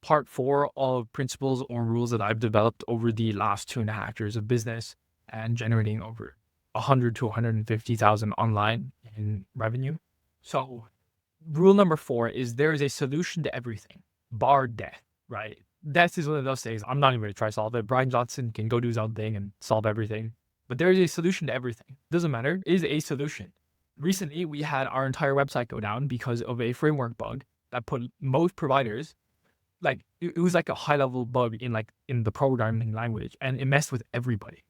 part 4 of principles or rules that I've developed over the last 2.5 years of business and generating over 100 to 150,000 online in revenue. So rule number 4 is there is a solution to everything, bar death, right? Death is one of those things. I'm not even going to try to solve it. Brian Johnson can go do his own thing and solve everything. But there is a solution to everything. Doesn't matter. It is a solution. Recently, we had our entire website go down because of a framework bug that put most providers, like it was like a high level bug in the programming language, and it messed with everybody.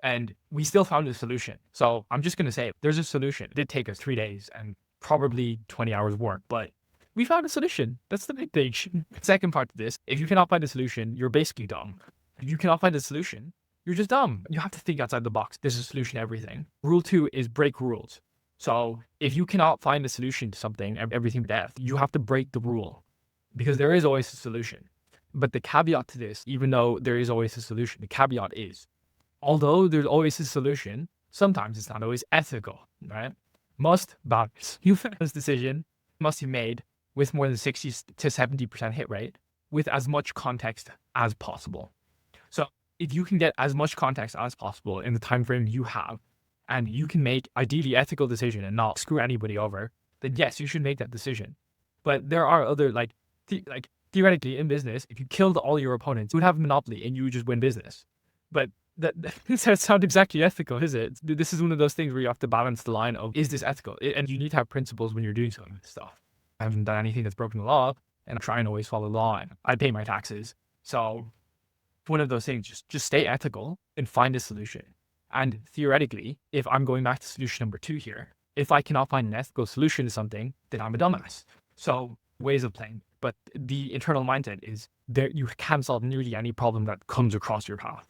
And we still found a solution. So I'm just going to say there's a solution. It did take us 3 days and probably 20 hours work, but we found a solution. That's the big thing. Second part to this, if you cannot find a solution, you're basically dumb. If you cannot find a solution, you're just dumb. You have to think outside the box. There's a solution to everything. Rule 2 is break rules. So if you cannot find a solution to something, everything death, you have to break the rule because there is always a solution. But the caveat to this, even though there is always a solution, the caveat is, although there's always a solution, sometimes it's not always ethical, right? Most bugs, this decision must be made with more than 60 to 70% hit rate with as much context as possible. So if you can get as much context as possible in the time frame you have, and you can make ideally ethical decision and not screw anybody over, then yes, you should make that decision. But there are other theoretically in business, if you killed all your opponents, you would have a monopoly and you would just win business. But that doesn't sound exactly ethical, is it? This is one of those things where you have to balance the line of, is this ethical? And you need to have principles when you're doing some of this stuff. I haven't done anything that's broken the law, and I try and always follow the law, and I pay my taxes. So one of those things, just stay ethical and find a solution. And theoretically, if I'm going back to solution number 2 here, if I cannot find an ethical solution to something, then I'm a dumbass. So ways of playing. But the internal mindset is there, you can solve nearly any problem that comes across your path.